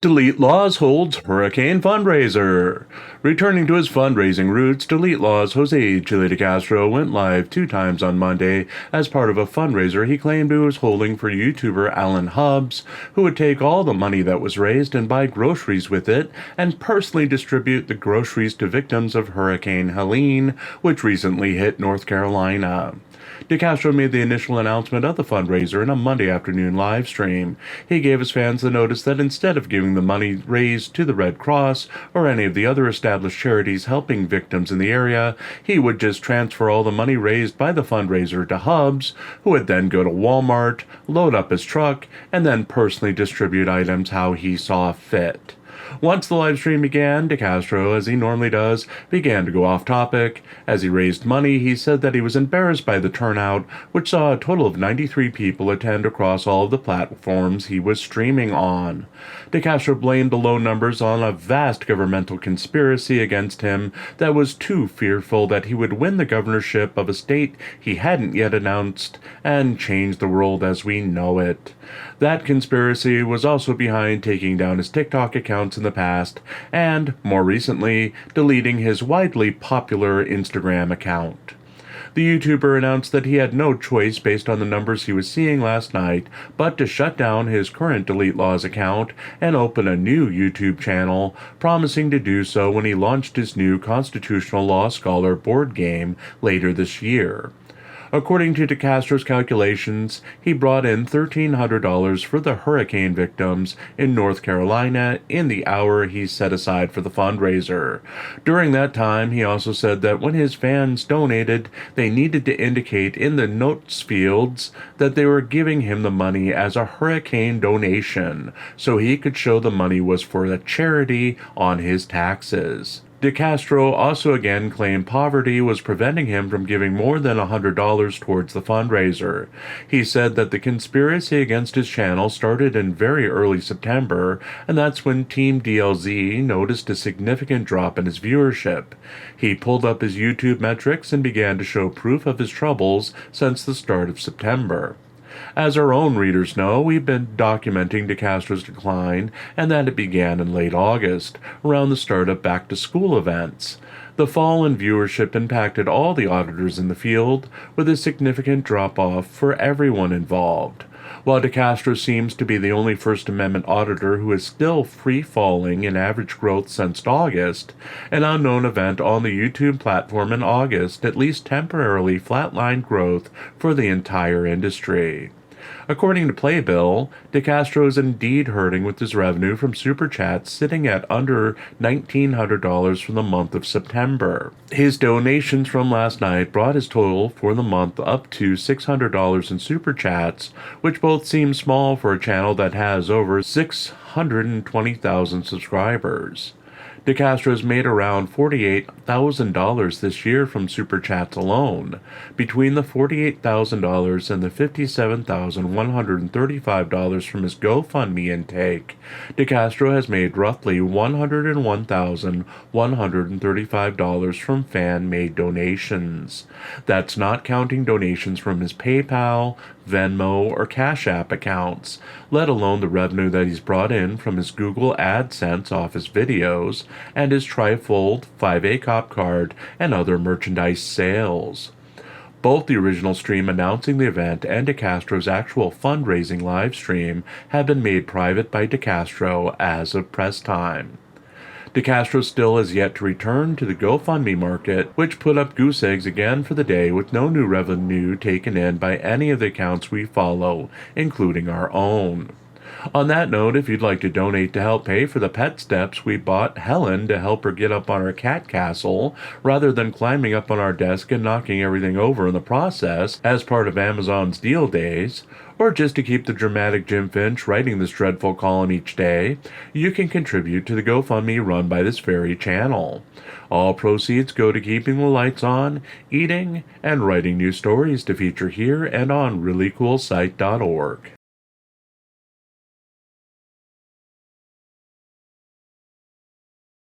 DeleteLawZ holds Hurricane Fundraiser. Returning to his fundraising roots, DeleteLawZ Jose Chille DeCastro went live 2 times on Monday as part of a fundraiser he claimed he was holding for YouTuber Alan Hubbs, who would take all the money that was raised and buy groceries with it and personally distribute the groceries to victims of Hurricane Helene, which recently hit North Carolina. DeCastro made the initial announcement of the fundraiser in a Monday afternoon live stream. He gave his fans the notice that instead of giving the money raised to the Red Cross or any of the other established charities helping victims in the area, he would just transfer all the money raised by the fundraiser to Hubbs, who would then go to Walmart, load up his truck, and then personally distribute items how he saw fit. Once the live stream began, DeCastro, as he normally does, began to go off topic. As he raised money, he said that he was embarrassed by the turnout, which saw a total of 93 people attend across all of the platforms he was streaming on. DeCastro blamed the low numbers on a vast governmental conspiracy against him that was too fearful that he would win the governorship of a state he hadn't yet announced and change the world as we know it. That conspiracy was also behind taking down his TikTok accounts in the past and, more recently, deleting his widely popular Instagram account. The YouTuber announced that he had no choice based on the numbers he was seeing last night but to shut down his current DeleteLawZ account and open a new YouTube channel, promising to do so when he launched his new Constitutional Law Scholar board game later this year. According to DeCastro's calculations, he brought in $1,300 for the hurricane victims in North Carolina in the hour he set aside for the fundraiser. During that time, he also said that when his fans donated, they needed to indicate in the notes fields that they were giving him the money as a hurricane donation, so he could show the money was for a charity on his taxes. DeCastro also again claimed poverty was preventing him from giving more than $100 towards the fundraiser. He said that the conspiracy against his channel started in very early September, and that's when Team DLZ noticed a significant drop in his viewership. He pulled up his YouTube metrics and began to show proof of his troubles since the start of September. As our own readers know, we've been documenting DeCastro's decline and that it began in late August, around the start of back-to-school events. The fall in viewership impacted all the auditors in the field, with a significant drop-off for everyone involved. While DeCastro seems to be the only First Amendment auditor who is still free-falling in average growth since August, an unknown event on the YouTube platform in August at least temporarily flatlined growth for the entire industry. According to Playbill, DeCastro is indeed hurting with his revenue from Super Chats sitting at under $1,900 for the month of September. His donations from last night brought his total for the month up to $600 in Super Chats, which both seem small for a channel that has over 620,000 subscribers. DeCastro has made around $48,000 this year from Super Chats alone. Between the $48,000 and the $57,135 from his GoFundMe intake, DeCastro has made roughly $101,135 from fan-made donations. That's not counting donations from his PayPal, Venmo, or Cash App accounts, let alone the revenue that he's brought in from his Google AdSense off his videos, and his Trifold 5A Cop card and other merchandise sales. Both the original stream announcing the event and DeCastro's actual fundraising live stream have been made private by DeCastro as of press time. DeCastro still has yet to return to the GoFundMe market, which put up goose eggs again for the day with no new revenue taken in by any of the accounts we follow, including our own. On that note, if you'd like to donate to help pay for the pet steps we bought Helen to help her get up on our cat castle, rather than climbing up on our desk and knocking everything over in the process as part of Amazon's deal days, or just to keep the dramatic Jim Finch writing this dreadful column each day, you can contribute to the GoFundMe run by this very channel. All proceeds go to keeping the lights on, eating, and writing new stories to feature here and on ReallyCoolSite.org.